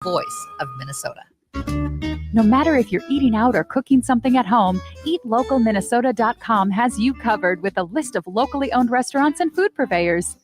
voice of Minnesota. No matter if you're eating out or cooking something at home, eatlocalminnesota.com has you covered with a list of locally owned restaurants and food purveyors.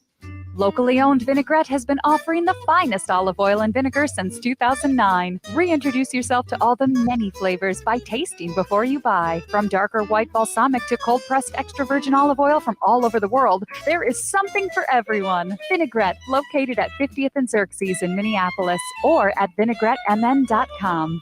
Locally owned Vinaigrette has been offering the finest olive oil and vinegar since 2009. Reintroduce yourself to all the many flavors by tasting before you buy. From darker white balsamic to cold-pressed extra virgin olive oil from all over the world, there is something for everyone. Vinaigrette, located at 50th and Xerxes in Minneapolis, or at vinaigrettemn.com.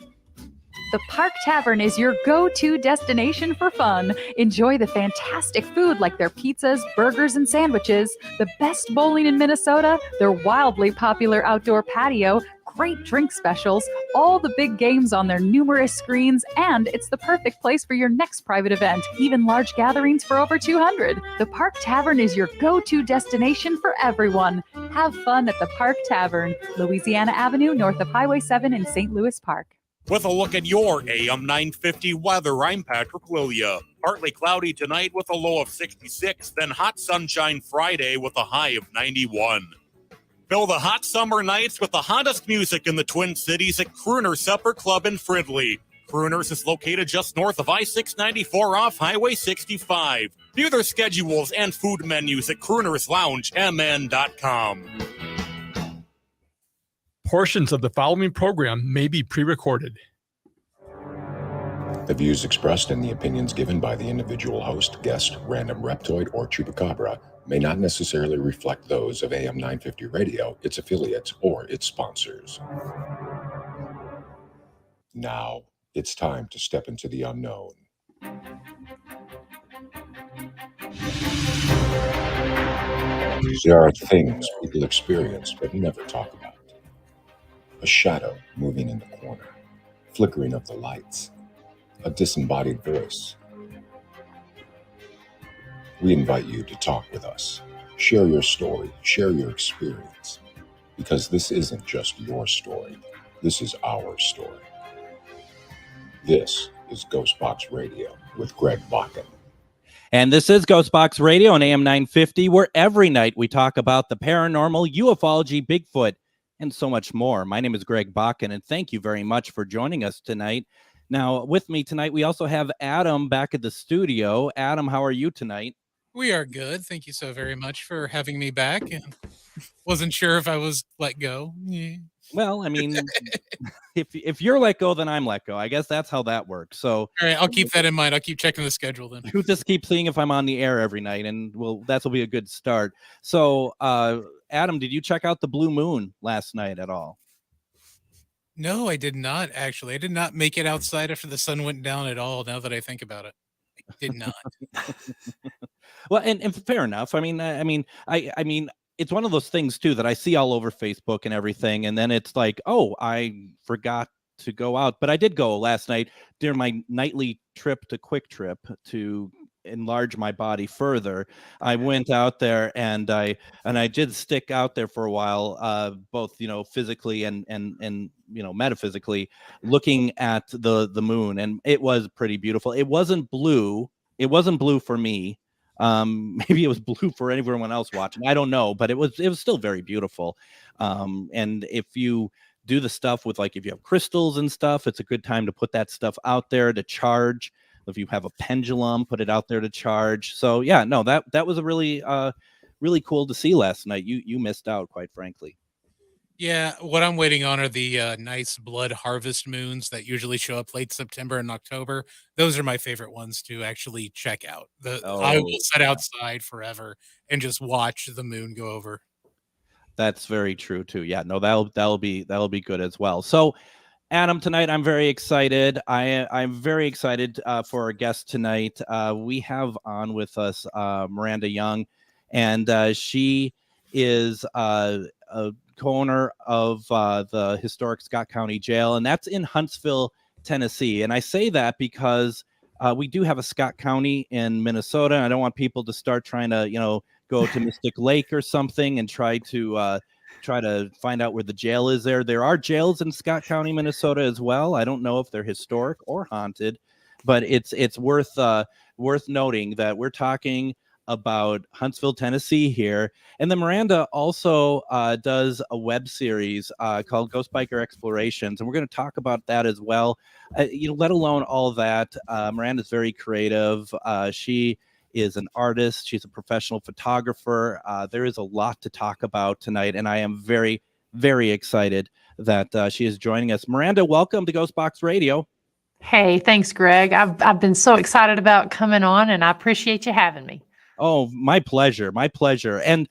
The Park Tavern is your go-to destination for fun. Enjoy the fantastic food like their pizzas, burgers, and sandwiches, the best bowling in Minnesota, their wildly popular outdoor patio, great drink specials, all the big games on their numerous screens, and it's the perfect place for your next private event, even large gatherings for over 200. The Park Tavern is your go-to destination for everyone. Have fun at the Park Tavern, Louisiana Avenue, north of Highway 7 in St. Louis Park. With a look at your AM 950 weather, I'm Patrick Lilia. Partly cloudy tonight with a low of 66, then hot sunshine Friday with a high of 91. Fill the hot summer nights with the hottest music in the Twin Cities at Crooner Supper Club in Fridley. Crooners is located just north of I-694 off Highway 65. View their schedules and food menus at croonersloungemn.com. Portions of the following program may be pre-recorded. The views expressed and the opinions given by the individual host, guest, random reptoid, or chupacabra may not necessarily reflect those of AM 950 Radio, its affiliates, or its sponsors. Now, it's time to step into the unknown. There are things people experience but never talk about. A shadow moving in the corner, flickering of the lights, a disembodied voice. We invite you to talk with us, share your story, share your experience, because this isn't just your story, this is our story. This is GhostBox Radio with Greg Bakun. And this is GhostBox Radio on AM 950, where every night we talk about the paranormal, ufology, Bigfoot, and so much more. My name is Greg Bakun, and thank you very much for joining us tonight. Now, with me tonight, we also have Adam back at the studio. Adam, how are you tonight? We are good. Thank you so very much for having me back. Wasn't sure if I was let go. Yeah. Well, I mean, if you're let go, then I'm let go. I guess that's how that works. So, all right, I'll keep that in mind. I'll keep checking the schedule then. You just keep seeing if I'm on the air every night, and that'll be a good start. So, Adam, did you check out the blue moon last night at all? No, I did not, actually. I did not make it outside after the sun went down at all, now that I think about it. I did not. Well, and fair enough. I mean, it's one of those things, too, that I see all over Facebook and everything, and then it's like, oh, I forgot to go out. But I did go last night during my nightly trip to Quick Trip to enlarge my body further. I went out there and I did stick out there for a while, both physically and metaphysically, looking at the moon, and it was pretty beautiful. It wasn't blue for me. Maybe it was blue for everyone else watching, I don't know, but it was still very beautiful. And if you do the stuff with, like, if you have crystals and stuff, it's a good time to put that stuff out there to charge. If you have a pendulum, put it out there to charge. So yeah, no, that was a really cool to see last night. You missed out, quite frankly. Yeah, what I'm waiting on are the nice blood harvest moons that usually show up late September and October. Those are my favorite ones to actually check out. I will sit outside forever and just watch the moon go over. That's very true too. Yeah, no, that'll be good as well. So, Adam, tonight I'm very excited. I'm very excited for our guest tonight. We have on with us Miranda Young, and she is a co-owner of the historic Scott County Jail, and that's in Huntsville, Tennessee. And I say that because we do have a Scott County in Minnesota. I don't want people to start trying to go to Mystic Lake or something and try to find out where the jail is there. There are jails in Scott County, Minnesota as well. I don't know if they're historic or haunted, but it's worth noting that we're talking about Huntsville, Tennessee here. And then Miranda also does a web series called Ghost Biker Explorations. And we're going to talk about that as well. Let alone all that. Miranda's very creative. She is an artist. She's a professional photographer. There is a lot to talk about tonight. And I am very, very excited that she is joining us. Miranda, welcome to GhostBox Radio. Hey, thanks, Greg. I've been so excited about coming on, and I appreciate you having me. Oh, my pleasure. My pleasure. And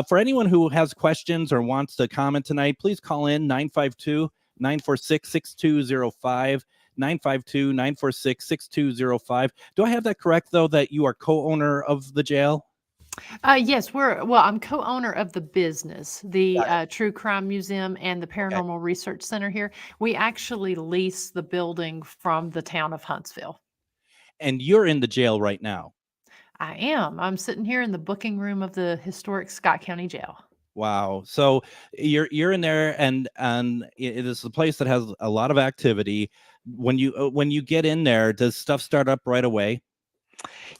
for anyone who has questions or wants to comment tonight, please call in 952-946-6205, 952-946-6205. Do I have that correct, though, that you are co-owner of the jail? Yes, I'm co-owner of the business, the True Crime Museum and the Paranormal Research Center here. We actually lease the building from the town of Huntsville. And you're in the jail right now. I am. I'm sitting here in the booking room of the historic Scott County Jail. Wow. So you're in there, and it is a place that has a lot of activity. When you get in there, does stuff start up right away?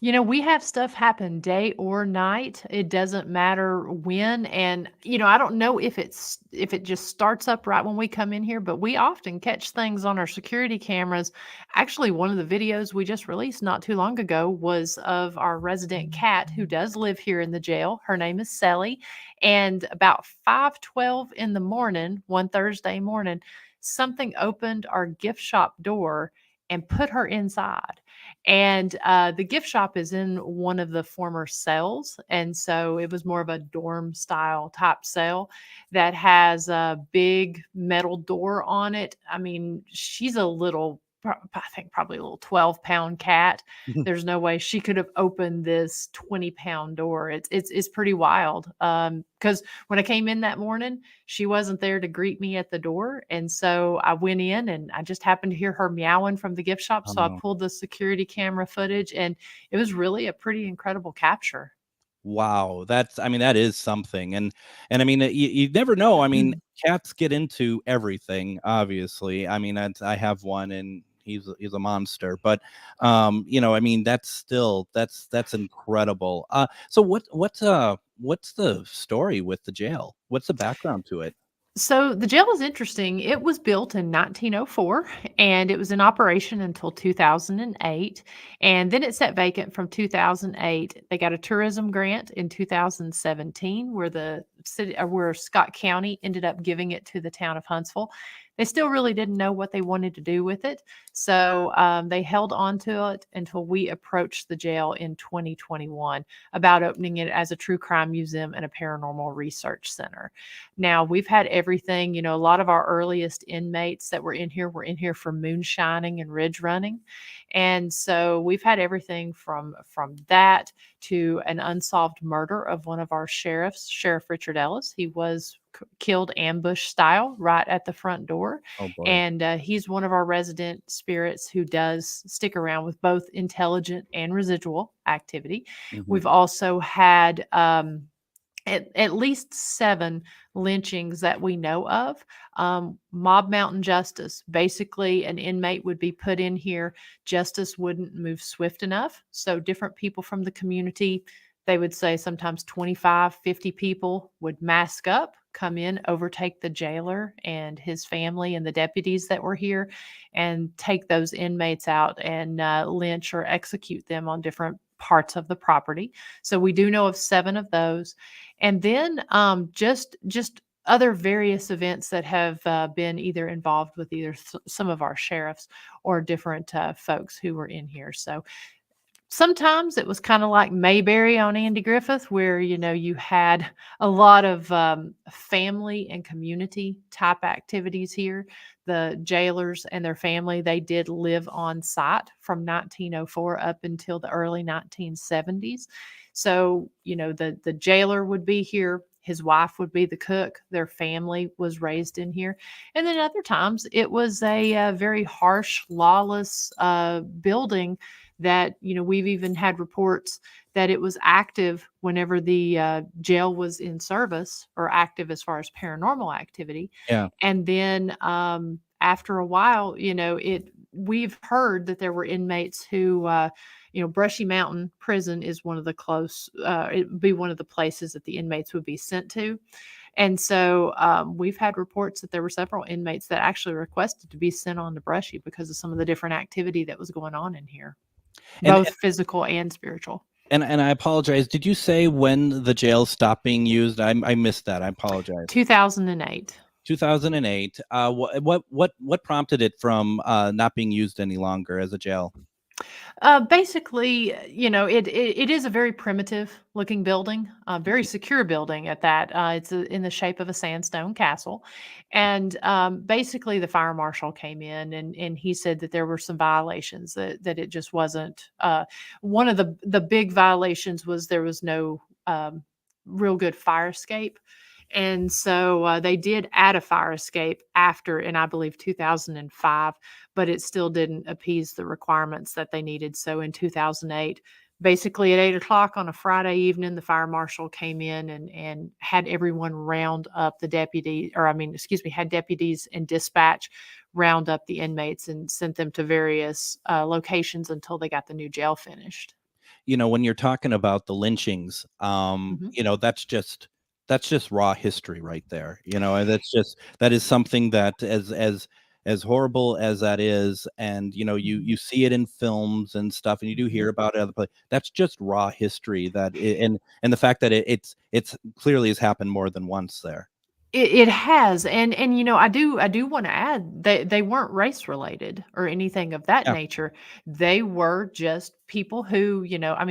We have stuff happen day or night. It doesn't matter when. And, I don't know if it just starts up right when we come in here, but we often catch things on our security cameras. Actually, one of the videos we just released not too long ago was of our resident cat who does live here in the jail. Her name is Sally. And about 5:12 in the morning, one Thursday morning, something opened our gift shop door and put her inside. And the gift shop is in one of the former cells. And so it was more of a dorm style type cell that has a big metal door on it. I mean, she's I think probably a little 12-pound cat. There's no way she could have opened this 20-pound door. It's pretty wild. Because when I came in that morning, she wasn't there to greet me at the door. And so I went in and I just happened to hear her meowing from the gift shop. So I pulled the security camera footage, and it was really a pretty incredible capture. Wow, that is something. And I mean, you never know. I mean, cats get into everything, obviously. I mean, I have one, and he's a monster, but I mean, that's incredible. So what's the story with the jail? What's the background to it? So the jail is interesting. It was built in 1904, and it was in operation until 2008. And then it sat vacant from 2008. They got a tourism grant in 2017, where where Scott County ended up giving it to the town of Huntsville. They still really didn't know what they wanted to do with it. So they held on to it until we approached the jail in 2021 about opening it as a true crime museum and a paranormal research center. Now, we've had everything, a lot of our earliest inmates that were in here for moonshining and ridge running. And so we've had everything from that to an unsolved murder of one of our sheriffs, Sheriff Richard Ellis. He was killed ambush style right at the front door. Oh, boy. And he's one of our resident spirits who does stick around with both intelligent and residual activity. Mm-hmm. We've also had at least 7 lynchings that we know of. Mob mountain justice. Basically, an inmate would be put in here. Justice wouldn't move swift enough. So different people from the community, they would say sometimes 25, 50 people would mask up, come in, overtake the jailer and his family and the deputies that were here, and take those inmates out and lynch or execute them on different parts of the property. So we do know of 7 of those. And then just other various events that have been either involved with either some of our sheriffs or different folks who were in here. So sometimes it was kind of like Mayberry on Andy Griffith, where, you had a lot of family and community type activities here. The jailers and their family, they did live on site from 1904 up until the early 1970s. So, the jailer would be here. His wife would be the cook. Their family was raised in here. And then other times it was a very harsh, lawless building that, we've even had reports that it was active whenever the jail was in service, or active as far as paranormal activity. Yeah. And then after a while, we've heard that there were inmates who, Brushy Mountain Prison is one of the it would be one of the places that the inmates would be sent to. And so we've had reports that there were several inmates that actually requested to be sent on to Brushy because of some of the different activity that was going on in here, both physical and spiritual. And I apologize. Did you say when the jail stopped being used? I missed that. I apologize. 2008. 2008. What prompted it from not being used any longer as a jail? Basically, it is a very primitive looking building, very secure building at that. It's in the shape of a sandstone castle. And basically, the fire marshal came in and he said that there were some violations, that it just wasn't. One of the big violations was there was no real good fire escape. And so they did add a fire escape after, in I believe 2005, but it still didn't appease the requirements that they needed. So in 2008, basically at 8 o'clock on a Friday evening, the fire marshal came in and had everyone round up the had deputies and dispatch round up the inmates and sent them to various locations until they got the new jail finished. When you're talking about the lynchings, that's just raw history right there. That is something that as horrible as that is, and you see it in films and stuff, and you do hear about it other places. That's just raw history, and the fact that it's clearly has happened more than once there. It has, and I do want to add that they weren't race related or anything of that nature. They were just people who,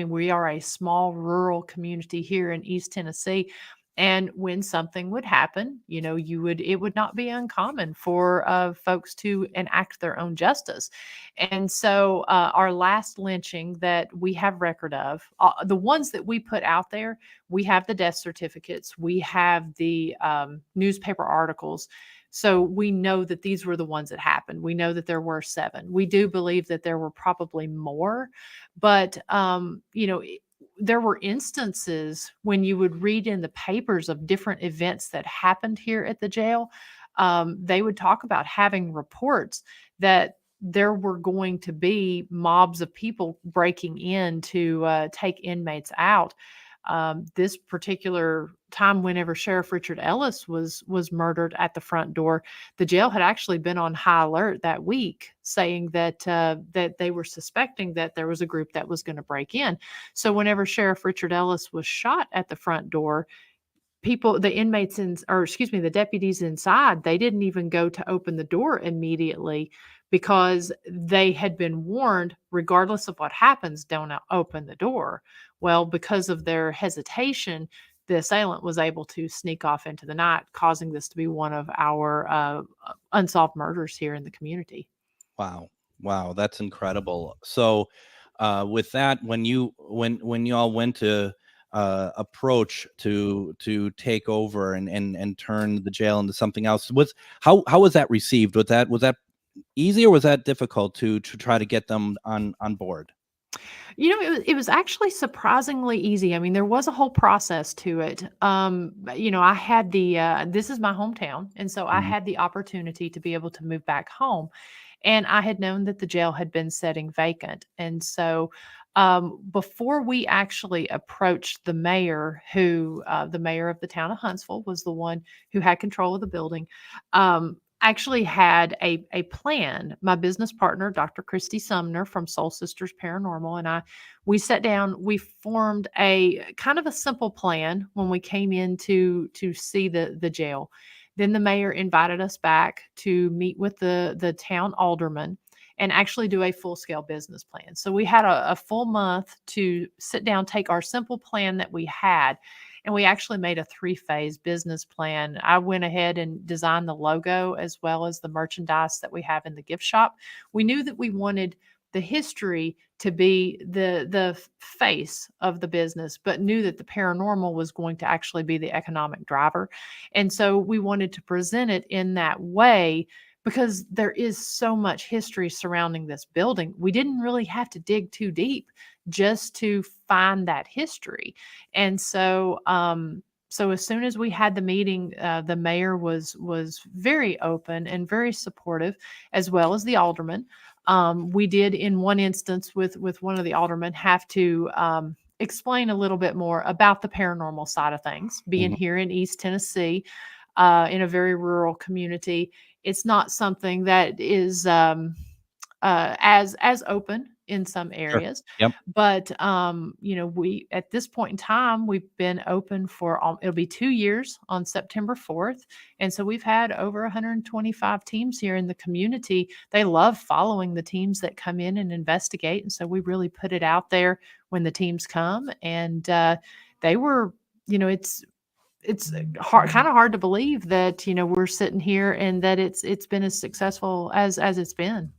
we are a small rural community here in East Tennessee. And when something would happen, it would not be uncommon for folks to enact their own justice. And so our last lynching that we have record of, the ones that we put out there, we have the death certificates, we have the newspaper articles. So we know that these were the ones that happened. We know that there were 7. We do believe that there were probably more, but there were instances when you would read in the papers of different events that happened here at the jail. They would talk about having reports that there were going to be mobs of people breaking in to take inmates out. This particular time, whenever Sheriff Richard Ellis was murdered at the front door, the jail had actually been on high alert that week, saying that they were suspecting that there was a group that was going to break in. So whenever Sheriff Richard Ellis was shot at the front door, the deputies inside, they didn't even go to open the door immediately because they had been warned, regardless of what happens, don't open the door. Well, because of their hesitation, the assailant was able to sneak off into the night, causing this to be one of our unsolved murders here in the community. Wow, that's incredible. So with that, when you all went to approach to take over and turn the jail into something else, how was that received? Was that easy, or was that difficult to try to get them on board? It was actually surprisingly easy. I mean, there was a whole process to it. I had this is my hometown, and so I had the opportunity to be able to move back home. And I had known that the jail had been sitting vacant. And so before we actually approached the mayor, the mayor of the town of Huntsville was the one who had control of the building, actually had a plan. My business partner, Dr. Christy Sumner from Soul Sisters Paranormal, and we sat down, we formed a kind of a simple plan when we came in to see the jail. Then the mayor invited us back to meet with the town alderman and actually do a full-scale business plan. So we had a full month to sit down, take our simple plan that we had, and we actually made a 3-phase business plan. I went ahead and designed the logo as well as the merchandise that we have in the gift shop. We knew that we wanted the history to be the face of the business, but knew that the paranormal was going to actually be the economic driver. And so we wanted to present it in that way because there is so much history surrounding this building. We didn't really have to dig too deep just to find that history. And so So as soon as we had the meeting, the mayor was very open and very supportive, as well as the alderman. We did, in one instance with one of the aldermen, have to explain a little bit more about the paranormal side of things. Being here in East Tennessee, in a very rural community, it's not something that is as open in some areas. Yep. But we, at this point in time, we've been open for it'll be 2 years on September 4th. And so we've had over 125 teams here in the community. They love following the teams that come in and investigate. And so we really put it out there when the teams come, and they were, it's hard, kind of hard to believe that, we're sitting here and that it's been as successful as it's been.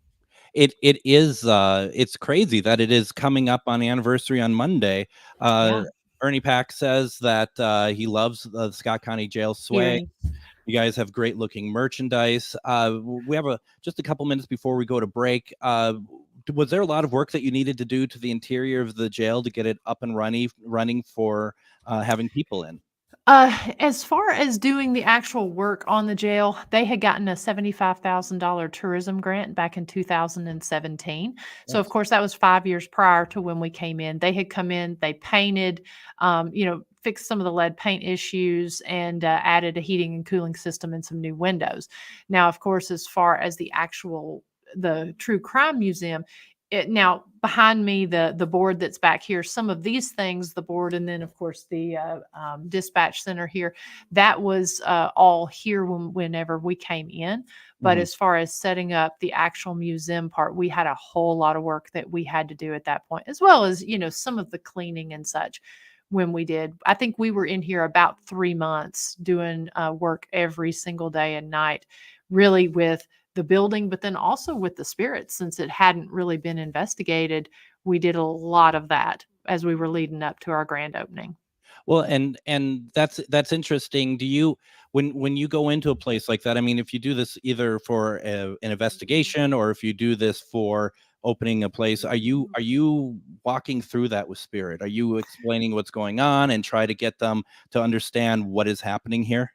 It is it's crazy that it is coming up on the anniversary on Monday. Ernie Pack says that he loves the Scott County Jail swag. You guys have great looking merchandise. We have just a couple minutes before we go to break. Was there a lot of work that you needed to do to the interior of the jail to get it up and running for having people in? As far as doing the actual work on the jail, they had gotten a $75,000 tourism grant back in 2017. So, of course, that was 5 years prior to when we came in. They had come in, they painted, fixed some of the lead paint issues, and added a heating and cooling system and some new windows. Now, of course, as far as the True Crime Museum, now behind me, the board that's back here, some of these things, the board, and then of course the dispatch center here, that was all here whenever we came in. But as far as setting up the actual museum part, we had a whole lot of work that we had to do at that point, as well as, some of the cleaning and such. When we did, I think we were in here about 3 months doing work every single day and night, really with the building, but then also with the spirits. Since it hadn't really been investigated, we did a lot of that as we were leading up to our grand opening. Well, and that's interesting. Do you, when you go into a place like that, I mean, if you do this either for an investigation or if you do this for opening a place, are you walking through that with spirit? Are you explaining what's going on and try to get them to understand what is happening here?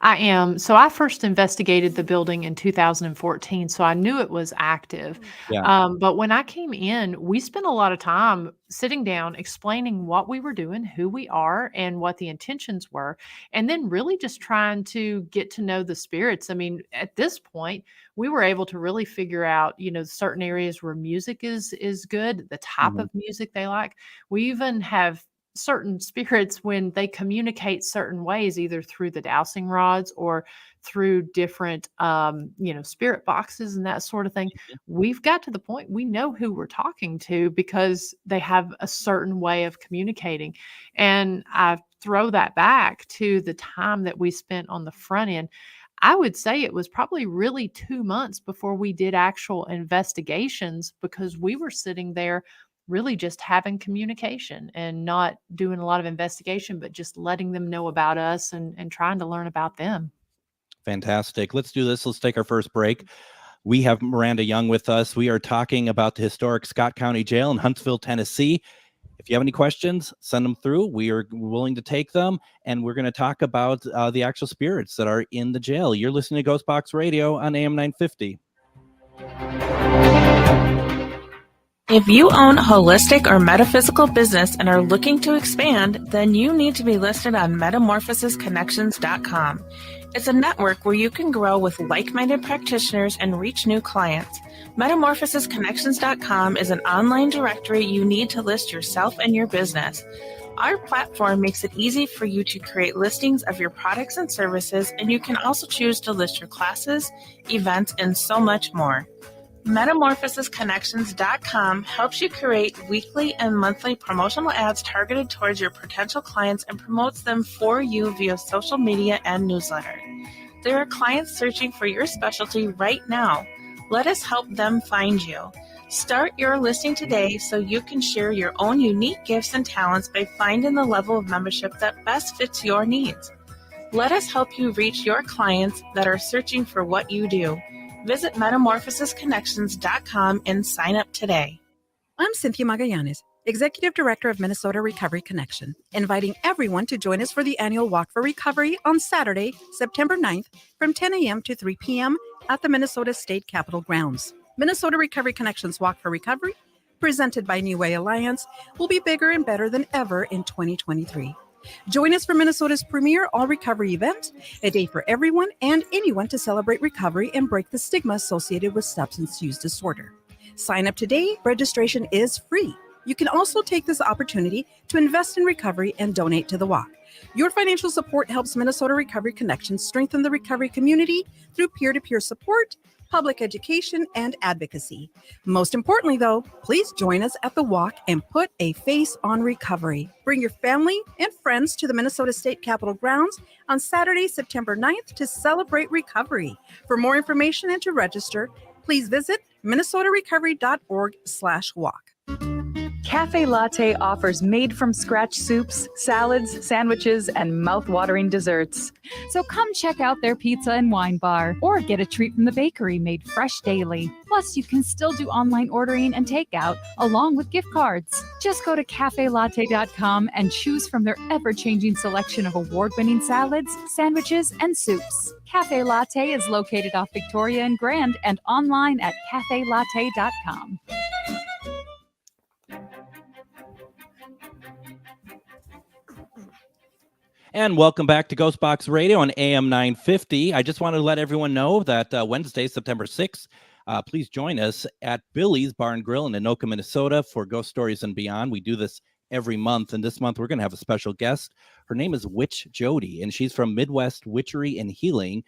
I am. So I first investigated the building in 2014, so I knew it was active. But when I came in, we spent a lot of time sitting down, explaining what we were doing, who we are, and what the intentions were, and then really just trying to get to know the spirits. I mean, at this point, we were able to really figure out, certain areas where music is good, the type of music they like. We even have certain spirits, when they communicate certain ways, either through the dowsing rods or through different spirit boxes and that sort of thing. We've got to the point we know who we're talking to because they have a certain way of communicating. And I throw that back to the time that we spent on the front end. I would say it was probably really 2 months before we did actual investigations, because we were sitting there really just having communication and not doing a lot of investigation, but just letting them know about us and trying to learn about them. Fantastic. Let's do this. Let's take our first break. We have Miranda Young with us. We are talking about the historic Scott County Jail in Huntsville, Tennessee. If you have any questions, send them through. We are willing to take them, and we're going to talk about the actual spirits that are in the jail. You're listening to GhostBox Radio on AM 950. If you own a holistic or metaphysical business and are looking to expand, then you need to be listed on metamorphosisconnections.com. It's a network where you can grow with like-minded practitioners and reach new clients. Metamorphosisconnections.com is an online directory you need to list yourself and your business. Our platform makes it easy for you to create listings of your products and services, and you can also choose to list your classes, events, and so much more. Metamorphosisconnections.com helps you create weekly and monthly promotional ads targeted towards your potential clients and promotes them for you via social media and newsletter. There are clients searching for your specialty right now. Let us help them find you. Start your listing today so you can share your own unique gifts and talents by finding the level of membership that best fits your needs. Let us help you reach your clients that are searching for what you do. Visit metamorphosisconnections.com and sign up today. I'm Cynthia Magallanes, Executive Director of Minnesota Recovery Connection, inviting everyone to join us for the annual Walk for Recovery on Saturday, September 9th from 10 a.m. to 3 p.m. at the Minnesota State Capitol grounds. Minnesota Recovery Connection's Walk for Recovery, presented by New Way Alliance, will be bigger and better than ever in 2023. Join us for Minnesota's premier all-recovery event, a day for everyone and anyone to celebrate recovery and break the stigma associated with substance use disorder. Sign up today. Registration is free. You can also take this opportunity to invest in recovery and donate to the walk. Your financial support helps Minnesota Recovery Connection strengthen the recovery community through peer-to-peer support, public education, and advocacy. Most importantly, though, please join us at the walk and put a face on recovery. Bring your family and friends to the Minnesota State Capitol grounds on Saturday, September 9th to celebrate recovery. For more information and to register, please visit minnesotarecovery.org/walk. Cafe Latte offers made-from-scratch soups, salads, sandwiches, and mouth-watering desserts. So come check out their pizza and wine bar, or get a treat from the bakery made fresh daily. Plus, you can still do online ordering and takeout, along with gift cards. Just go to cafelatte.com and choose from their ever-changing selection of award-winning salads, sandwiches, and soups. Cafe Latte is located off Victoria and Grand and online at cafelatte.com. And welcome back to GhostBox Radio on AM 950. I just wanted to let everyone know that Wednesday, September 6th, please join us at Billy's Bar and Grill in Anoka, Minnesota for Ghost Stories and Beyond. We do this every month, and this month we're going to have a special guest. Her name is Witch Jody, and she's from Midwest Witchery and Healing,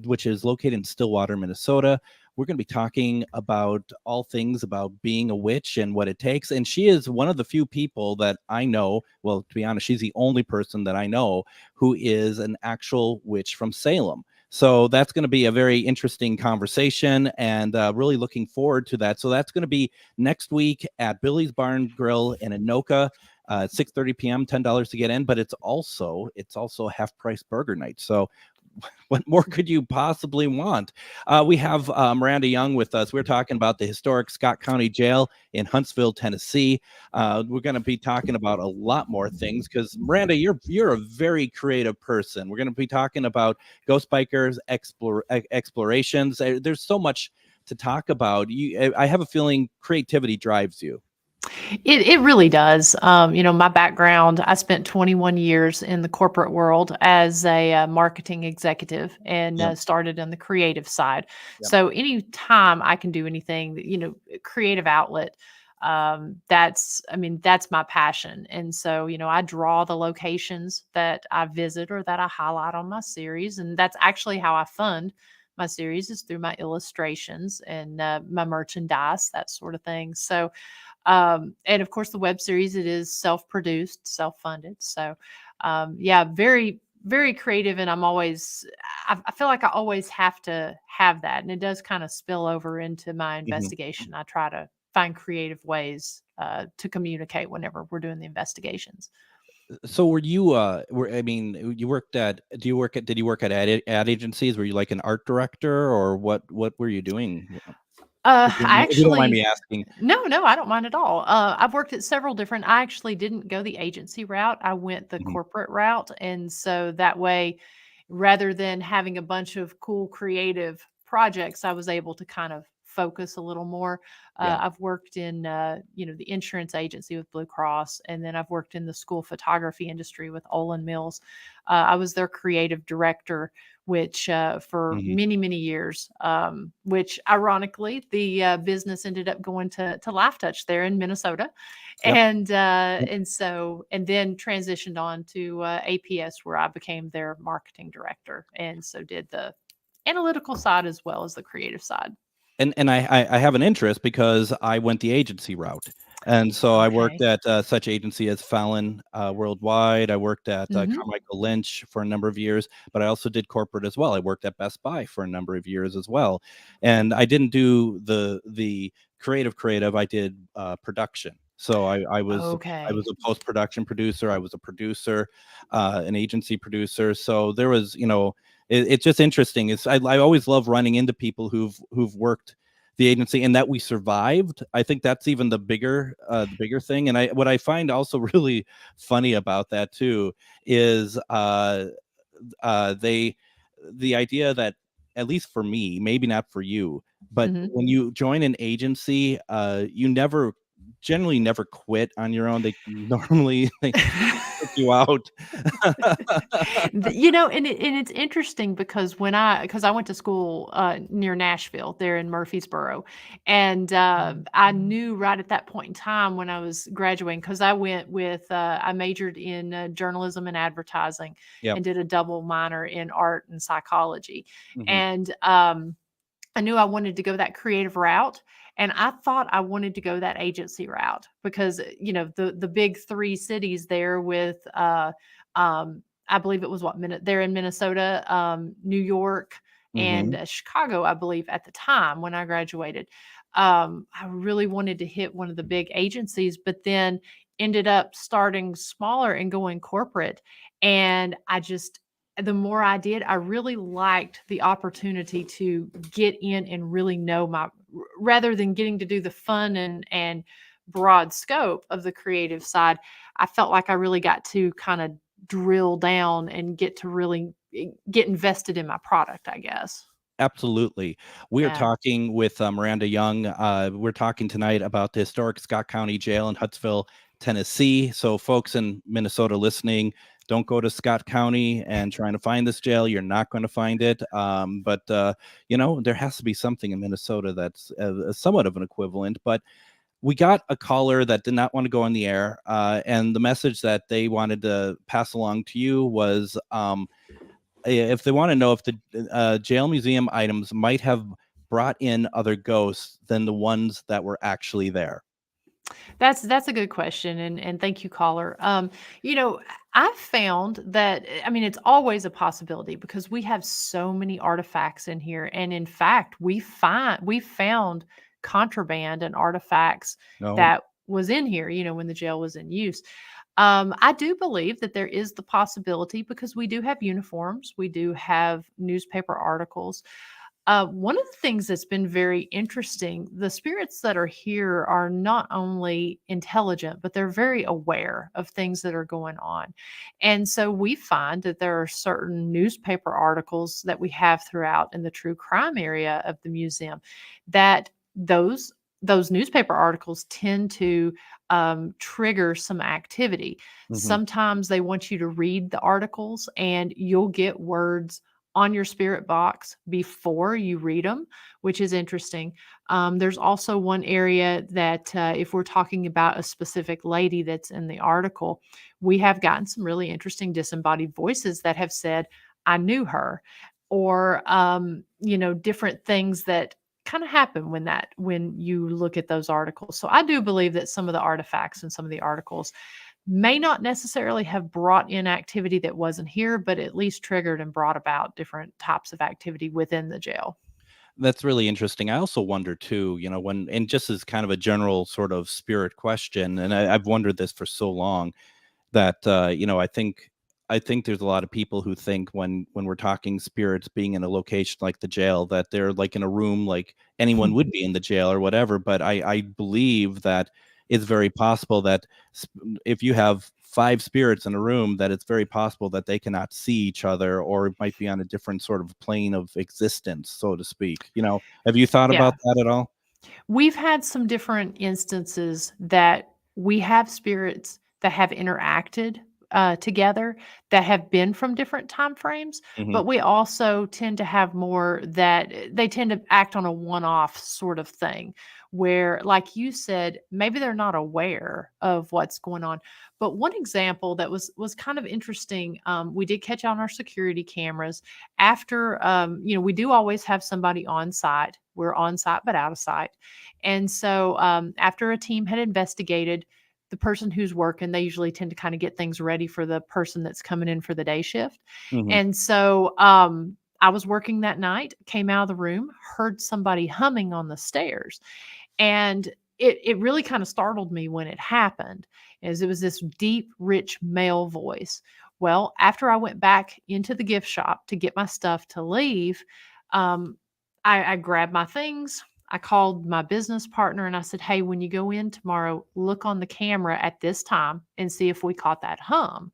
which is located in Stillwater, Minnesota. We're going to be talking about all things about being a witch and what it takes. And she is one of the few people that I know, well, to be honest, she's the only person that I know who is an actual witch from Salem. So that's going to be a very interesting conversation, and really looking forward to that. So that's going to be next week at Billy's Bar and Grill in Anoka. 6:30 p.m., $10 to get in, but it's also half-price burger night. So what more could you possibly want? We have Miranda Young with us. We're talking about the historic Scott County Jail in Huntsville, Tennessee. We're going to be talking about a lot more things because, Miranda, you're a very creative person. We're going to be talking about ghost bikers, explorations. There's so much to talk about. I have a feeling creativity drives you. It really does. My background, I spent 21 years in the corporate world as a marketing executive and started on the creative side. Yep. So anytime I can do anything, creative outlet, that's my passion. And so, I draw the locations that I visit or that I highlight on my series. And that's actually how I fund my series, is through my illustrations and my merchandise, that sort of thing. So, and of course the web series, it is self-produced, self-funded. So, very, very creative. And I feel like I always have to have that. And it does kind of spill over into my investigation. I try to find creative ways to communicate whenever we're doing the investigations. So did you work at ad agencies? Were you like an art director, or what were you doing? If you don't mind me asking. No, I don't mind at all. I've worked at several different. I actually didn't go the agency route. I went the corporate route, and so that way, rather than having a bunch of cool creative projects, I was able to kind of focus a little more. I've worked in the insurance agency with Blue Cross, and then I've worked in the school photography industry with Olin Mills. I was their creative director, which for many ironically the business ended up going to Life Touch there in Minnesota. And then transitioned on to APS, where I became their marketing director, and so did the analytical side as well as the creative side. And I have an interest because I went the agency route. And so I worked at such agency as Fallon Worldwide. I worked at Carmichael Lynch for a number of years, but I also did corporate as well. I worked at Best Buy for a number of years as well. And I didn't do the creative. I did production. So I was a post-production producer. I was a producer, an agency producer. So there was, it's just interesting. I always love running into people who've worked agency, and that we survived. I think that's even the bigger thing. And what I find also really funny about that too is the idea that, at least for me, maybe not for you, but when you join an agency, you generally never quit on your own. They normally they kick you out. And it's interesting because because I went to school near Nashville, there in Murfreesboro, and I knew right at that point in time when I was graduating, because I went with I majored in journalism and advertising, Yep. and did a double minor in art and psychology, Mhm. and I knew I wanted to go that creative route. And I thought I wanted to go that agency route because, the big three cities there with, I believe it was they're in Minnesota, New York, and Chicago, I believe at the time when I graduated. I really wanted to hit one of the big agencies, but then ended up starting smaller and going corporate. And the more I did, I really liked the opportunity to get in and really know rather than getting to do the fun and broad scope of the creative side. I felt like I really got to kind of drill down and get to really get invested in my product, I guess. Absolutely. We are Yeah. talking with Miranda Young. We're talking tonight about the historic Scott County Jail in Huntsville, Tennessee. So folks in Minnesota listening, don't go to Scott County and trying to find this jail. You're not going to find it. But there has to be something in Minnesota that's somewhat of an equivalent. But we got a caller that did not want to go on the air. And the message that they wanted to pass along to you was, if they want to know if the jail museum items might have brought in other ghosts than the ones that were actually there. That's a good question, and thank you, caller. I've found that, I mean, it's always a possibility because we have so many artifacts in here, and in fact, we found contraband and artifacts No. that was in here, when the jail was in use. I do believe that there is the possibility because we do have uniforms, we do have newspaper articles. One of the things that's been very interesting, the spirits that are here are not only intelligent, but they're very aware of things that are going on. And so we find that there are certain newspaper articles that we have throughout in the true crime area of the museum that those newspaper articles tend to trigger some activity. Sometimes they want you to read the articles and you'll get words on your spirit box before you read them, which is interesting. There's also one area that if we're talking about a specific lady that's in the article, we have gotten some really interesting disembodied voices that have said, I knew her, or, different things that kind of happen when you look at those articles. So I do believe that some of the artifacts and some of the articles may not necessarily have brought in activity that wasn't here, but at least triggered and brought about different types of activity within the jail. That's really interesting. I also wonder too, and just as kind of a general sort of spirit question, and I've wondered this for so long that, I think there's a lot of people who think when we're talking spirits being in a location like the jail, that they're like in a room like anyone would be in the jail or whatever. But I believe that it's very possible that if you have 5 spirits in a room, that it's very possible that they cannot see each other, or it might be on a different sort of plane of existence, so to speak. Have you thought Yeah. about that at all? We've had some different instances that we have spirits that have interacted together that have been from different time frames, but we also tend to have more that they tend to act on a one-off sort of thing where, like you said, maybe they're not aware of what's going on. But one example that was kind of interesting, we did catch on our security cameras after, we do always have somebody on site. We're on site, but out of sight. And so after a team had investigated, the person who's working, they usually tend to kind of get things ready for the person that's coming in for the day shift. And so I was working that night, came out of the room, heard somebody humming on the stairs. And it really kind of startled me when it happened, as it was this deep, rich male voice. Well, after I went back into the gift shop to get my stuff to leave, I grabbed my things. I called my business partner and I said, hey, when you go in tomorrow, look on the camera at this time and see if we caught that hum.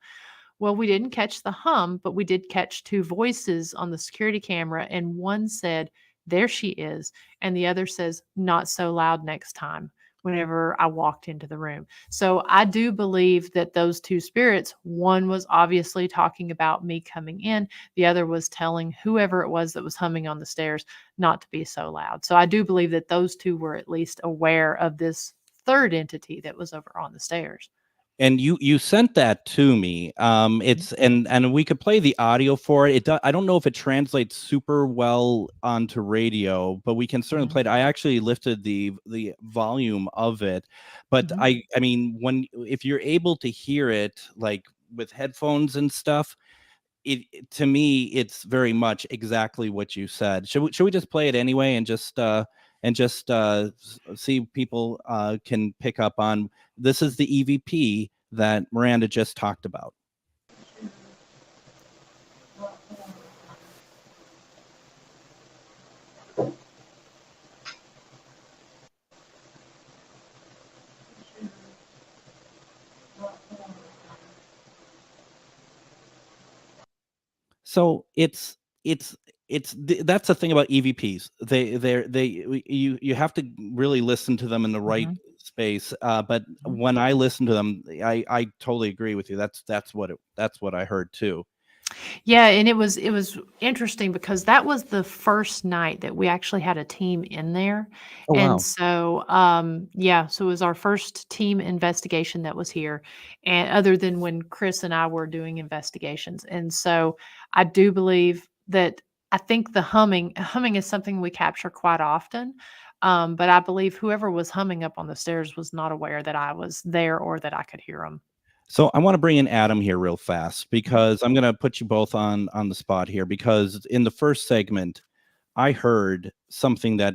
Well, we didn't catch the hum, but we did catch two voices on the security camera. And one said, there she is. And the other says, not so loud next time, whenever I walked into the room. So I do believe that those two spirits, one was obviously talking about me coming in, the other was telling whoever it was that was humming on the stairs not to be so loud. So I do believe that those two were at least aware of this third entity that was over on the stairs. And you sent that to me. It's and we could play the audio for it. I don't know if it translates super well onto radio, but we can certainly play it. I actually lifted the volume of it, but I mean, if you're able to hear it like with headphones and stuff, to me it's very much exactly what you said. Should we just play it anyway and just see people can pick up on? This is the EVP that Miranda just talked about. So that's the thing about EVPs. You have to really listen to them in the right space. But when I listen to them, I totally agree with you. That's what I heard too. Yeah, and it was interesting because that was the first night that we actually had a team in there. Oh, wow. And so so it was our first team investigation that was here, and other than when Chris and I were doing investigations. And so I do believe that I think the humming is something we capture quite often. But I believe whoever was humming up on the stairs was not aware that I was there or that I could hear them. So I want to bring in Adam here real fast because I'm going to put you both on the spot here, because in the first segment, I heard something that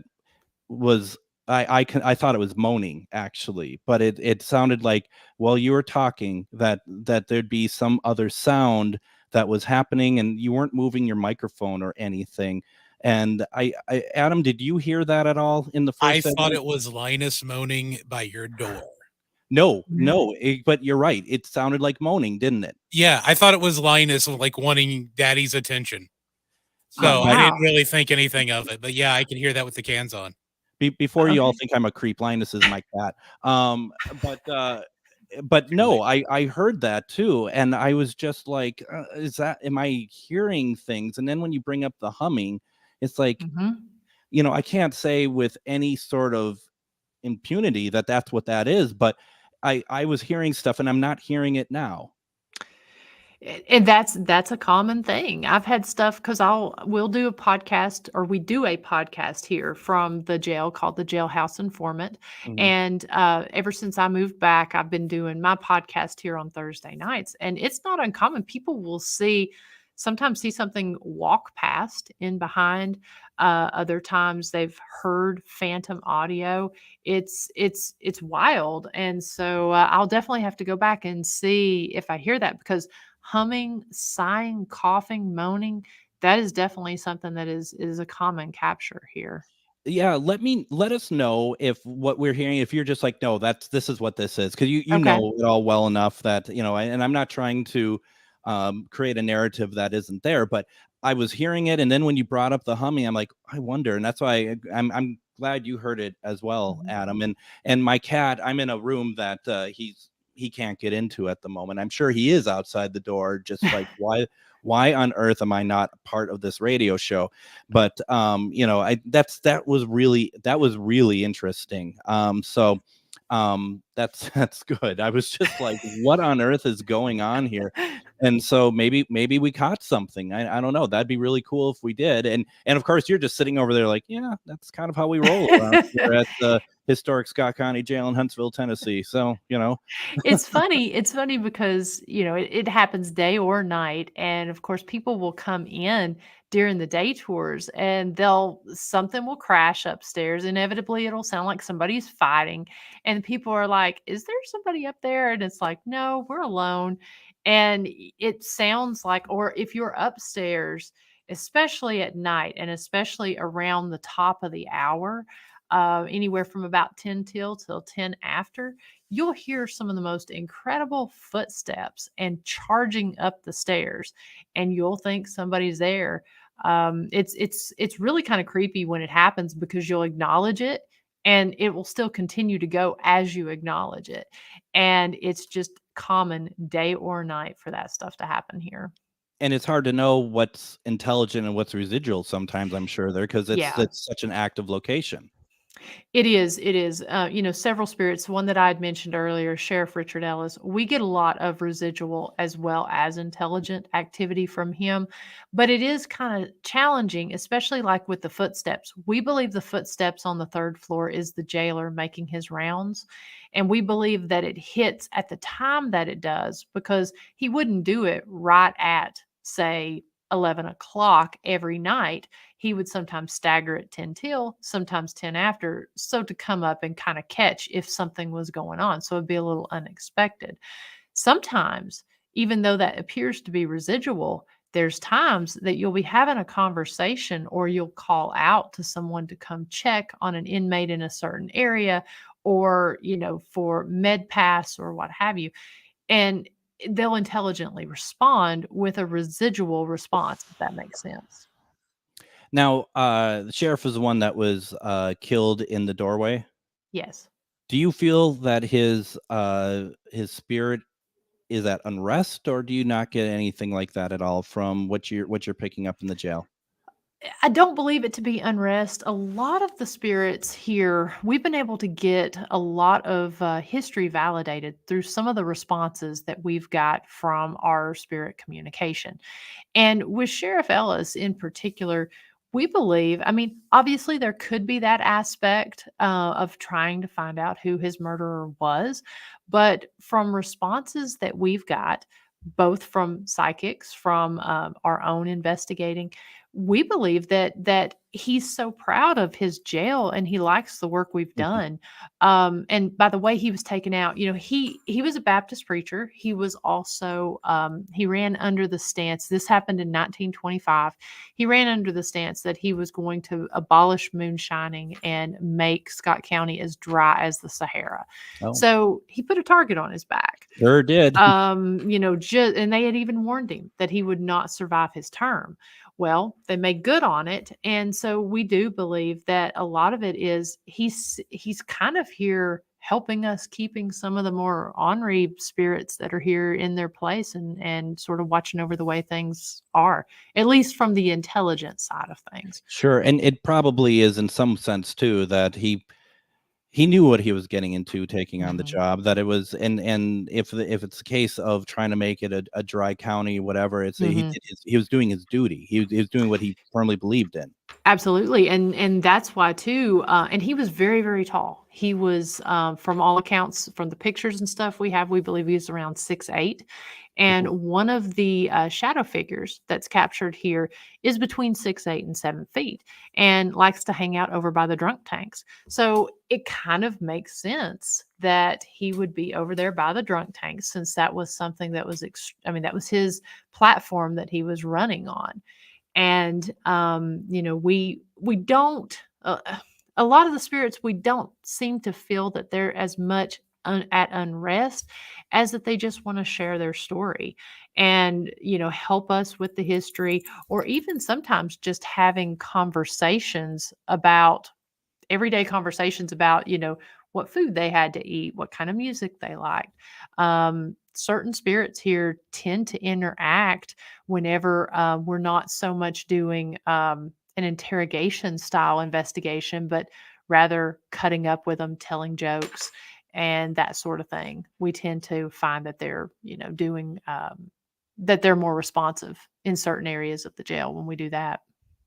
was, I thought it was moaning actually, but it sounded like while you were talking that there'd be some other sound that was happening and you weren't moving your microphone or anything. And Adam, did you hear that at all in the first segment? Thought it was Linus moaning by your door. No, but you're right. It sounded like moaning, didn't it? Yeah, I thought it was Linus like wanting daddy's attention. So Oh, wow. I didn't really think anything of it. But yeah, I can hear that with the cans on. Before you all think I'm a creep, Linus is my cat. But no, I heard that too. And I was just like, am I hearing things? And then when you bring up the humming, it's like, I can't say with any sort of impunity that that's what that is, but I was hearing stuff and I'm not hearing it now. And that's a common thing. I've had stuff because we'll do a podcast, or we do a podcast here from the jail called the Jailhouse Informant. And ever since I moved back, I've been doing my podcast here on Thursday nights, and it's not uncommon. People will sometimes see something walk past in behind. Other times they've heard phantom audio. It's wild. And so I'll definitely have to go back and see if I hear that, because humming, sighing, coughing, moaning, that is definitely something that is a common capture here. Yeah, let us know if what we're hearing, if you're just like, no, this is what this is, because you Okay. know it all well enough that, and I'm not trying to create a narrative that isn't there, but I was hearing it, and then when you brought up the humming, I'm like, I wonder, and that's why I'm glad you heard it as well, Adam. And my cat, I'm in a room that he can't get into at the moment. I'm sure he is outside the door, just like, why on earth am I not part of this radio show? But that was really interesting. That's good. I was just like, what on earth is going on here? And so maybe we caught something. I don't know. That'd be really cool if we did. And of course, you're just sitting over there like, yeah, that's kind of how we roll around here at the historic Scott County Jail in Huntsville, Tennessee. So, It's funny. It's funny because, it happens day or night. And of course, people will come in during the day tours and something will crash upstairs. Inevitably, it'll sound like somebody's fighting. And people are like, is there somebody up there? And it's like, no, we're alone. And it sounds like, or if you're upstairs especially at night and especially around the top of the hour, anywhere from about 10 till 10 after, you'll hear some of the most incredible footsteps and charging up the stairs, and you'll think somebody's there. It's really kind of creepy when it happens because you'll acknowledge it and it will still continue to go as you acknowledge it. And it's just common day or night for that stuff to happen here. And it's hard to know what's intelligent and what's residual sometimes, I'm sure, there, because Yeah. it's such an active location. It is. It is. Several spirits. One that I had mentioned earlier, Sheriff Richard Ellis. We get a lot of residual as well as intelligent activity from him, but it is kind of challenging, especially like with the footsteps. We believe the footsteps on the third floor is the jailer making his rounds, and we believe that it hits at the time that it does because he wouldn't do it right at, say, 11 o'clock every night. He would sometimes stagger at 10 till, sometimes 10 after, so to come up and kind of catch if something was going on. So it'd be a little unexpected. Sometimes, even though that appears to be residual, there's times that you'll be having a conversation or you'll call out to someone to come check on an inmate in a certain area or, for med pass or what have you. And they'll intelligently respond with a residual response, if that makes sense. Now, the sheriff is the one that was killed in the doorway. Yes. Do you feel that his spirit is at unrest, or do you not get anything like that at all from what you're picking up in the jail? I don't believe it to be unrest. A lot of the spirits here, we've been able to get a lot of history validated through some of the responses that we've got from our spirit communication. And with Sheriff Ellis in particular, we believe, obviously there could be that aspect of trying to find out who his murderer was, but from responses that we've got, both from psychics, from our own investigating, we believe that he's so proud of his jail and he likes the work we've done. And by the way, he was taken out, he was a Baptist preacher. He was also, he ran under the stance. This happened in 1925. He ran under the stance that he was going to abolish moonshining and make Scott County as dry as the Sahara. Oh. So he put a target on his back. Sure did. And they had even warned him that he would not survive his term. Well, they made good on it. And so we do believe that a lot of it is he's kind of here helping us, keeping some of the more ornery spirits that are here in their place and sort of watching over the way things are, at least from the intelligence side of things. Sure. And it probably is in some sense too, that he knew what he was getting into taking on the job, that it was, and if it's a case of trying to make it a dry county, whatever, it's he was doing his duty. He was doing what he firmly believed in. Absolutely. And that's why too, and he was very, very tall. He was, from all accounts, from the pictures and stuff we have, we believe he was around 6'8". And one of the shadow figures that's captured here is between 6'8" and 7 feet and likes to hang out over by the drunk tanks. So it kind of makes sense that he would be over there by the drunk tanks, since that was something that was, that was his platform that he was running on. And, we don't, a lot of the spirits, we don't seem to feel that they're as much at unrest as that they just want to share their story and, help us with the history, or even sometimes just having conversations about everyday conversations about, what food they had to eat, what kind of music they liked. Certain spirits here tend to interact whenever we're not so much doing an interrogation style investigation, but rather cutting up with them, telling jokes and that sort of thing. We tend to find that they're, doing, that they're more responsive in certain areas of the jail when we do that.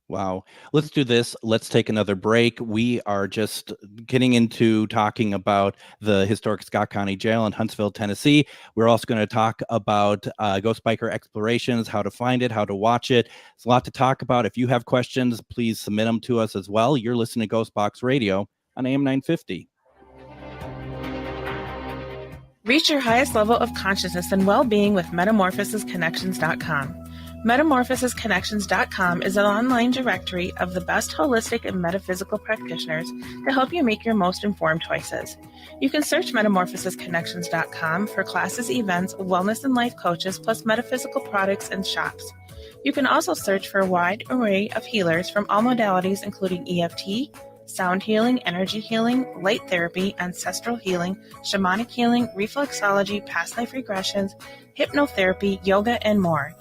Wow. Let's do this. Let's take another break. We are just getting into talking about the historic Scott County Jail in Huntsville, Tennessee. We're also going to talk about Ghost Biker Explorations, how to find it, how to watch it. It's a lot to talk about. If you have questions, please submit them to us as well. You're listening to GhostBox Radio on AM 950. Reach your highest level of consciousness and well-being with metamorphosisconnections.com. MetamorphosisConnections.com is an online directory of the best holistic and metaphysical practitioners to help you make your most informed choices. You can search MetamorphosisConnections.com for classes, events, wellness and life coaches, plus metaphysical products and shops. You can also search for a wide array of healers from all modalities, including EFT, sound healing, energy healing, light therapy, ancestral healing, shamanic healing, reflexology, past life regressions, hypnotherapy, yoga, and more.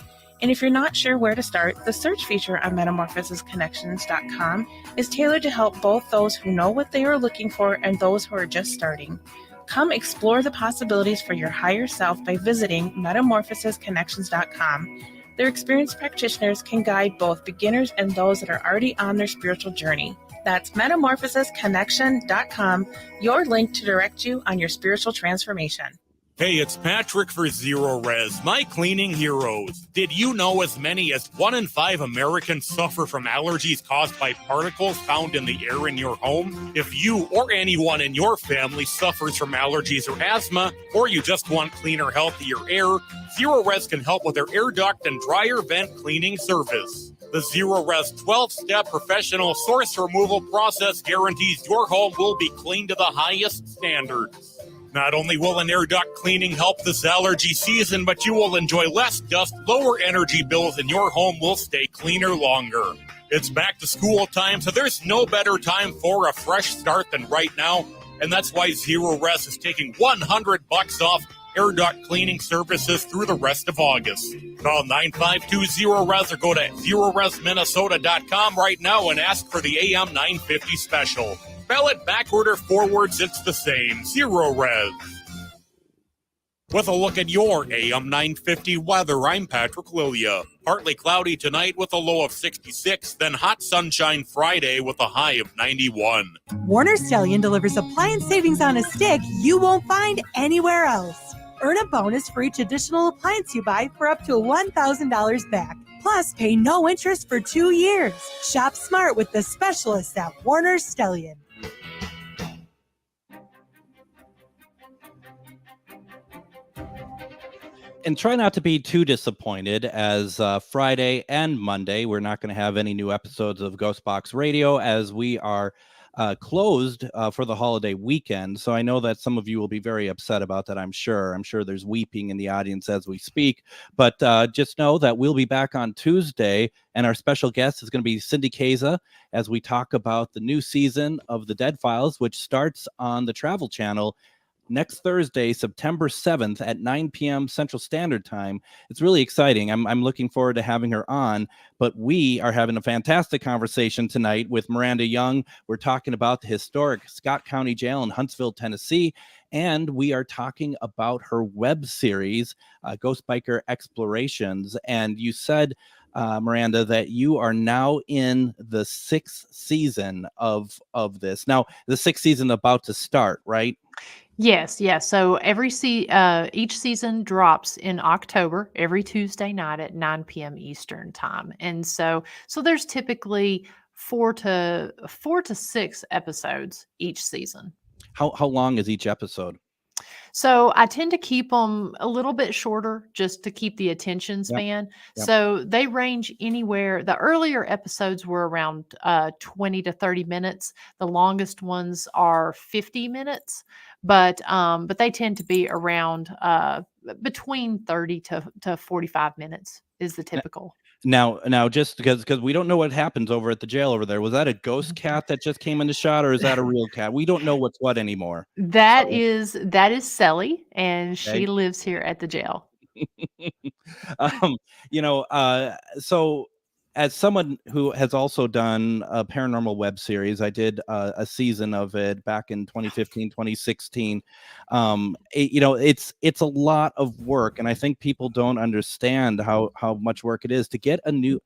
And if you're not sure where to start, the search feature on MetamorphosisConnections.com is tailored to help both those who know what they are looking for and those who are just starting. Come explore the possibilities for your higher self by visiting MetamorphosisConnections.com. Their experienced practitioners can guide both beginners and those that are already on their spiritual journey. That's MetamorphosisConnection.com, your link to direct you on your spiritual transformation. Hey, it's Patrick for Zero Res, my cleaning heroes. Did you know as many as 1 in 5 Americans suffer from allergies caused by particles found in the air in your home? If you or anyone in your family suffers from allergies or asthma, or you just want cleaner, healthier air, Zero Res can help with their air duct and dryer vent cleaning service. The Zero Res 12-step professional source removal process guarantees your home will be cleaned to the highest standards. Not only will an air duct cleaning help this allergy season, but you will enjoy less dust, lower energy bills, and your home will stay cleaner longer. It's back to school time, so there's no better time for a fresh start than right now, and that's why Zero Res is taking $100 off air duct cleaning services through the rest of August. Call 9520-RES or go to ZeroResMinnesota.com right now and ask for the AM 950 special. Spell it backward or forwards, it's the same. Zero Res. With a look at your AM 950 weather, I'm Patrick Lilia. Partly cloudy tonight with a low of 66, then hot sunshine Friday with a high of 91. Warner Stellian delivers appliance savings on a stick you won't find anywhere else. Earn a bonus for each additional appliance you buy for up to $1,000 back. Plus, pay no interest for 2 years. Shop smart with the specialists at Warner Stellian. And try not to be too disappointed, as Friday and Monday, we're not going to have any new episodes of GhostBox Radio as we are closed for the holiday weekend. So I know that some of you will be very upset about that, I'm sure. I'm sure there's weeping in the audience as we speak. But just know that we'll be back on Tuesday, and our special guest is going to be Cindy Keza as we talk about the new season of The Dead Files, which starts on the Travel Channel next Thursday, September 7th at 9 p.m. Central Standard Time. It's really exciting. I'm looking forward to having her on, but we are having a fantastic conversation tonight with Miranda Young. We're talking about the historic Scott County Jail in Huntsville, Tennessee, and we are talking about her web series, Ghost Biker Explorations. And you said, Miranda, that you are now in the 6th season of this. Now, the 6th season about to start, right? Yes. So each season drops in October every Tuesday night at 9 p.m. Eastern time, and so there's typically 4 to 6 episodes each season. How long is each episode? So I tend to keep them a little bit shorter just to keep the attention span. Yep. So they range anywhere. The earlier episodes were around 20 to 30 minutes. The longest ones are 50 minutes, but they tend to be around between 30 to 45 minutes is the typical. Now, just because we don't know what happens over at the jail over there. Was that a ghost cat that just came into shot, or is that a real cat? We don't know what's what anymore. That is Sally, and she lives here at the jail. So as someone who has also done a paranormal web series, I did a season of it back in 2015, 2016. It's a lot of work, and I think people don't understand how much work it is to get a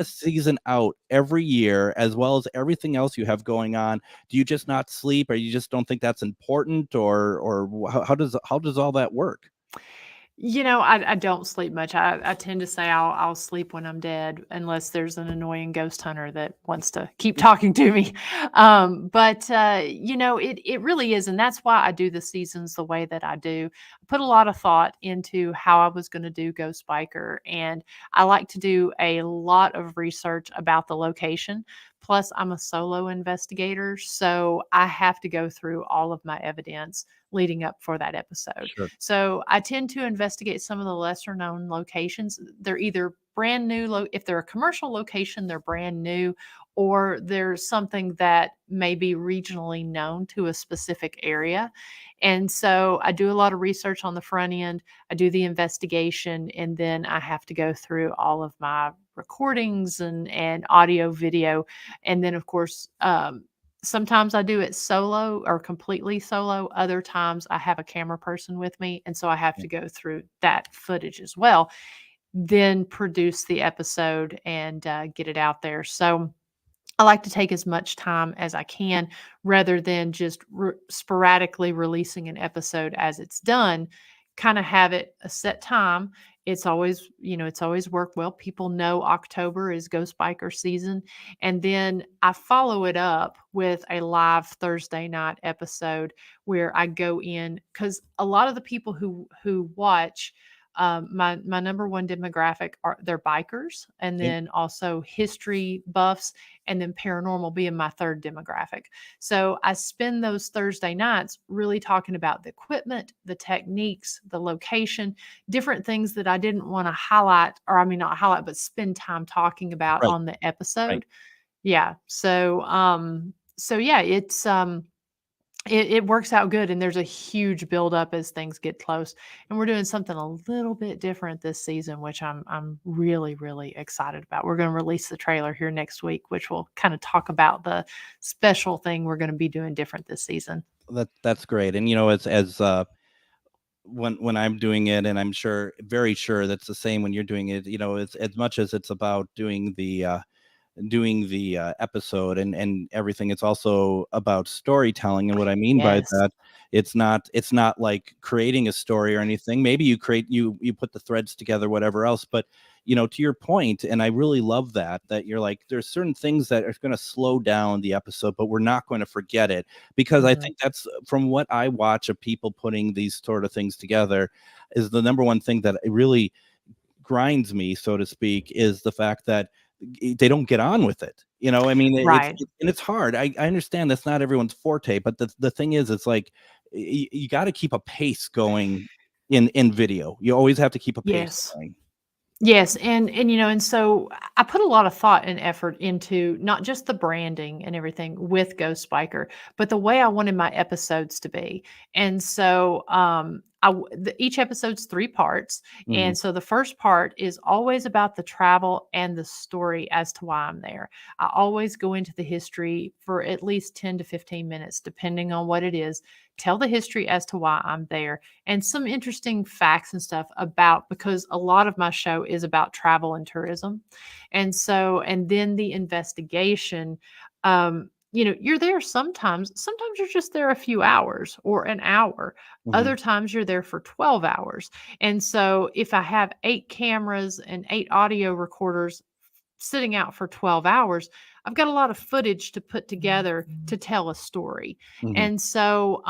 season out every year, as well as everything else you have going on. Do you just not sleep, or you just don't think that's important, or how does all that work? I don't sleep much. I tend to say I'll sleep when I'm dead, unless there's an annoying ghost hunter that wants to keep talking to me. But it really is, and that's why I do the seasons the way that I do. I put a lot of thought into how I was going to do Ghost Biker, and I like to do a lot of research about the location. Plus, I'm a solo investigator, so I have to go through all of my evidence leading up for that episode. Sure. So I tend to investigate some of the lesser known locations. They're either brand new, if they're a commercial location, they're brand new, or there's something that may be regionally known to a specific area. And so I do a lot of research on the front end. I do the investigation, and then I have to go through all of my recordings and audio, video. And then, of course, sometimes I do it solo or completely solo. Other times I have a camera person with me. And so I have to go through that footage as well, then produce the episode and get it out there. So I like to take as much time as I can rather than just sporadically releasing an episode as it's done. Kind of have it a set time. It's always worked well. People know October is Ghost Biker season. And then I follow it up with a live Thursday night episode where I go in, because a lot of the people who watch, my number one demographic they're bikers, and then also history buffs, and then paranormal being my third demographic. So I spend those Thursday nights really talking about the equipment, the techniques, the location, different things that I didn't want to highlight, or I mean not highlight, but spend time talking about on the episode. Right. Yeah. So yeah, it works out good, and there's a huge buildup as things get close. And we're doing something a little bit different this season, which I'm really, really excited about. We're going to release the trailer here next week, which will kind of talk about the special thing we're going to be doing different this season. That's great. And as when I'm doing it, and I'm very sure that's the same when you're doing it, it's as much as it's about doing the episode and everything, it's also about storytelling. And what I mean by that, it's not like creating a story or anything. Maybe you put the threads together, whatever else, but to your point, and I really love that you're like, there's certain things that are going to slow down the episode, but we're not going to forget it, because I think that's, from what I watch of people putting these sort of things together, is the number one thing that really grinds me, so to speak, is the fact that they don't get on with it. I mean, Right. It's hard. I understand that's not everyone's forte, but the thing is, it's like, you got to keep a pace going in video. You always have to keep a pace going. Yes. And so I put a lot of thought and effort into not just the branding and everything with Ghost Biker, but the way I wanted my episodes to be. And so, each episode's 3 parts. And so the first part is always about the travel and the story as to why I'm there. I always go into the history for at least 10 to 15 minutes, depending on what it is, tell the history as to why I'm there, and some interesting facts and stuff because a lot of my show is about travel and tourism. And then the investigation, you're there sometimes you're just there a few hours or an hour. Other times you're there for 12 hours. And so if I have 8 cameras and 8 audio recorders sitting out for 12 hours, I've got a lot of footage to put together to tell a story. And so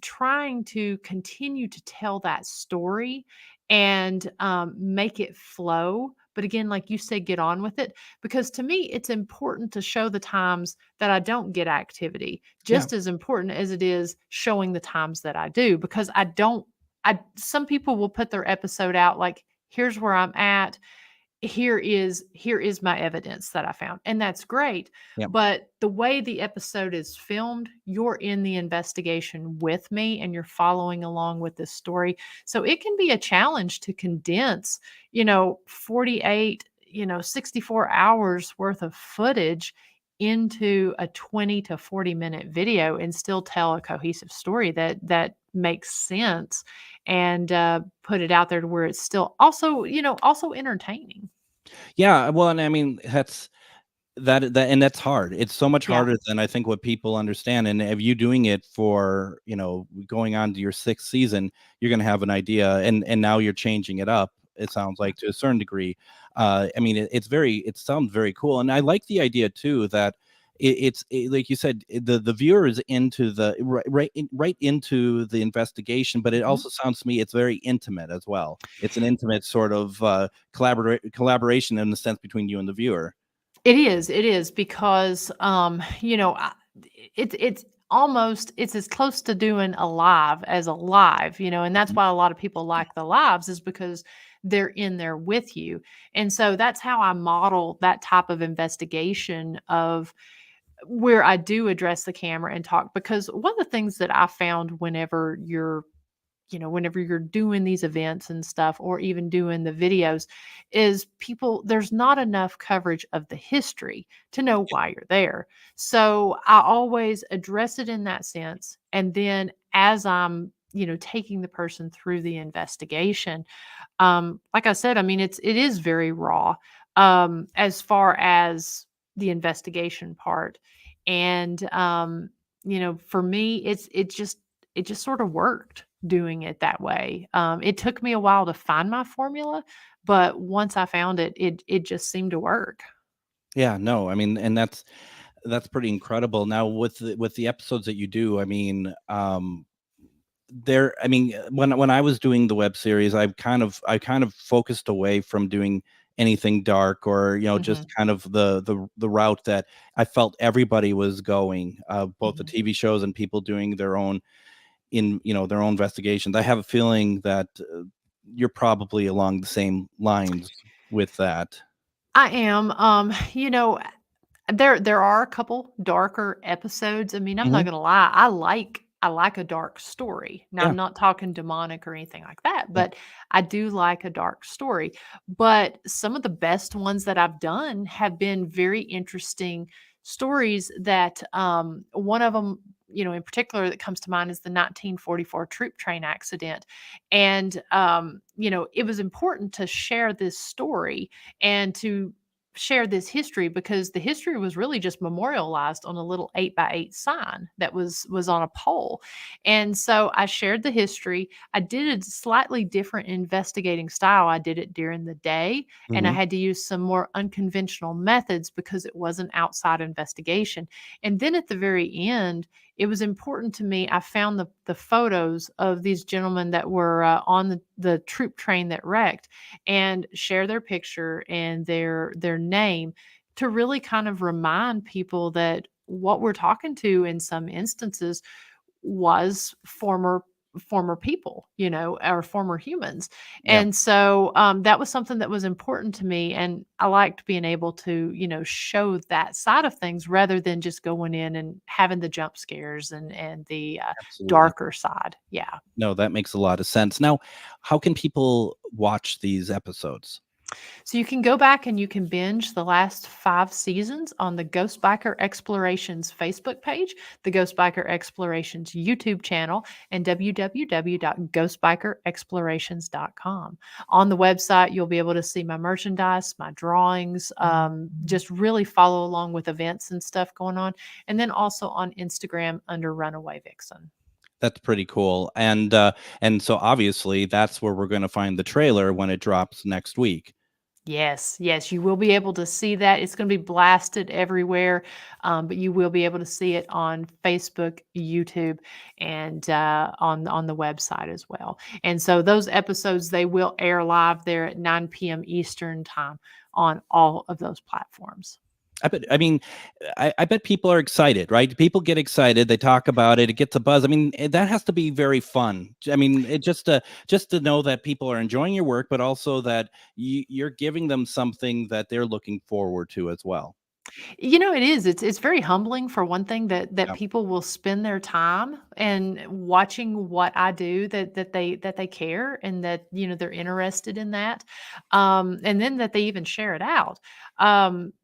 trying to continue to tell that story and make it flow. But again, like you said, get on with it, because to me, it's important to show the times that I don't get activity, just as important as it is showing the times that I do, because some people will put their episode out like, here's where I'm at. Here is my evidence that I found. And that's great. Yep. But the way the episode is filmed, you're in the investigation with me and you're following along with this story. So it can be a challenge to condense, 48, 64 hours worth of footage into a 20 to 40 minute video and still tell a cohesive story that makes sense, and put it out there to where it's still also entertaining. Yeah, well, and I mean, and that's hard. It's so much Yeah. harder than I think what people understand. And if you doing it for, going on to your 6th season, you're going to have an idea. And now you're changing it up. It sounds like to a certain degree. I mean, it sounds very cool. And I like the idea too, that it's like you said, the viewer is into the right into the investigation, but it also sounds to me it's very intimate as well. It's an intimate sort of collaboration in the sense between you and the viewer. It is because, it's almost, it's as close to doing a live as a live, and that's why a lot of people like the lives, is because they're in there with you. And so that's how I model that type of investigation, of where I do address the camera and talk. Because one of the things that I found whenever you're doing these events and stuff, or even doing the videos, is there's not enough coverage of the history to know why you're there. So I always address it in that sense. And then as I'm, taking the person through the investigation, like I said, I mean, it is very raw, as far as the investigation part. And, for me, it just sort of worked doing it that way. It took me a while to find my formula, but once I found it, it just seemed to work. Yeah, no, I mean, and that's pretty incredible. Now with the episodes that you do, I mean, when I was doing the web series, I kind of focused away from doing anything dark, or just kind of the route that I felt everybody was going, both the TV shows and people doing their own their own investigations. I have a feeling that you're probably along the same lines with that. I am. There are a couple darker episodes. I mean, I'm not gonna lie. I like a dark story. Now, Yeah. I'm not talking demonic or anything like that, but I do like a dark story. But some of the best ones that I've done have been very interesting stories. That one of them, in particular, that comes to mind is the 1944 troop train accident. And it was important to share this story and to share this history, because the history was really just memorialized on a little 8x8 sign that was on a pole. And so I shared the history. I did a slightly different investigating style. I did it during the day, and I had to use some more unconventional methods because it was an outside investigation. And then at the very end, it was important to me. I found the photos of these gentlemen that were on the troop train that wrecked, and share their picture and their name, to really kind of remind people that what we're talking to in some instances was former people, or former humans. Yeah. And so that was something that was important to me. And I liked being able to, show that side of things, rather than just going in and having the jump scares and the Absolutely. darker side. Yeah. No, that makes a lot of sense. Now, how can people watch these episodes? So you can go back and you can binge the last 5 seasons on the Ghost Biker Explorations Facebook page, the Ghost Biker Explorations YouTube channel, and www.ghostbikerexplorations.com. On the website, you'll be able to see my merchandise, my drawings, just really follow along with events and stuff going on. And then also on Instagram under Runaway Vixen. That's pretty cool. And so obviously that's where we're going to find the trailer when it drops next week. Yes, you will be able to see that. It's going to be blasted everywhere, but you will be able to see it on Facebook, YouTube, and on the website as well. And so those episodes, they will air live there at 9 p.m. Eastern time on all of those platforms. I bet people are excited, right? People get excited. They talk about it. It gets a buzz. I mean, that has to be very fun. I mean, it just to know that people are enjoying your work, but also that you're giving them something that they're looking forward to as well. It is. It's very humbling, for one thing, that Yeah. people will spend their time and watching what I do, that they care, and that they're interested in that, and then that they even share it out.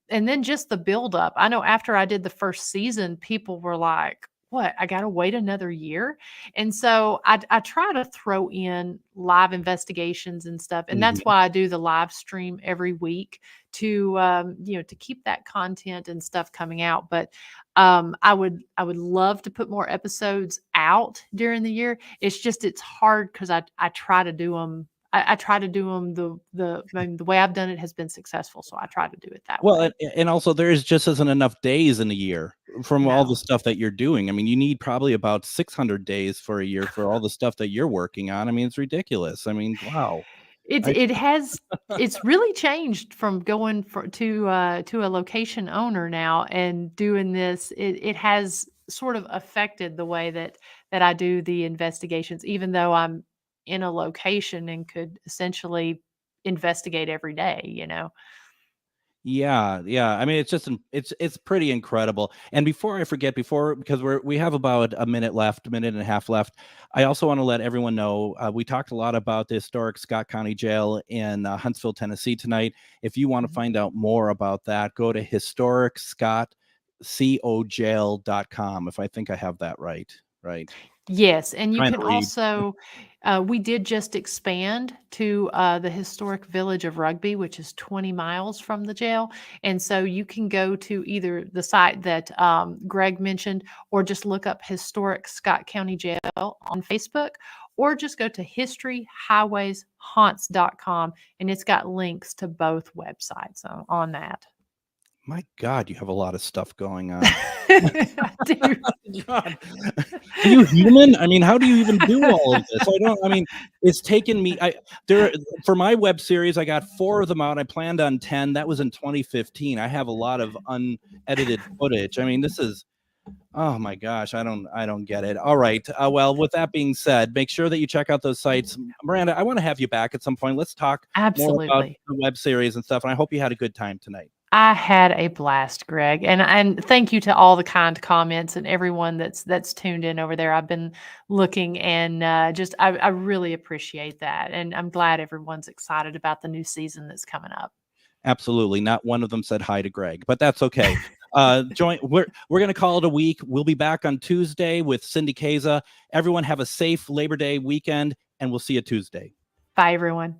And then just the buildup. I know after I did the first season, people were like, what, I got to wait another year. And so I try to throw in live investigations and stuff. And that's why I do the live stream every week to, to keep that content and stuff coming out. But I would love to put more episodes out during the year. It's hard because I try to do them. I try to do them the way I've done it has been successful. So I try to do it that way. Well, and also there just isn't enough days in a year from all the stuff that you're doing. I mean, you need probably about 600 days for a year for all the stuff that you're working on. I mean, it's ridiculous. I mean, wow. It's really changed from going to a location owner now and doing this. It has sort of affected the way that I do the investigations, even though I'm in a location and could essentially investigate every day, Yeah. I mean, it's pretty incredible. And before I forget, because we have about a minute and a half left, I also want to let everyone know we talked a lot about the historic Scott County Jail in Huntsville, Tennessee tonight. If you want to find out more about that, go to historicscottcojail.com. If I think I have that right. Yes, and you can also, we did just expand to the historic village of Rugby, which is 20 miles from the jail. And so you can go to either the site that Greg mentioned, or just look up Historic Scott County Jail on Facebook, or just go to historyhighwayshaunts.com, and it's got links to both websites on that. My God, you have a lot of stuff going on. I do. God. Are you human? I mean, how do you even do all of this? It's taken me for my web series, I got 4 of them out. I planned on 10. That was in 2015. I have a lot of unedited footage. I mean, this is, oh my gosh, I don't get it. All right. Well, with that being said, make sure that you check out those sites. Miranda, I want to have you back at some point. Let's talk more about the web series and stuff. And I hope you had a good time tonight. I had a blast, Greg, and thank you to all the kind comments and everyone that's tuned in over there. I've been looking and I really appreciate that, and I'm glad everyone's excited about the new season that's coming up. Absolutely, not one of them said hi to Greg, but that's okay. We're going to call it a week. We'll be back on Tuesday with Cindy Kaza. Everyone have a safe Labor Day weekend, and we'll see you Tuesday. Bye, everyone.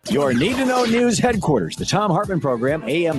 Your Need to Know News headquarters, the Tom Hartman Program, AM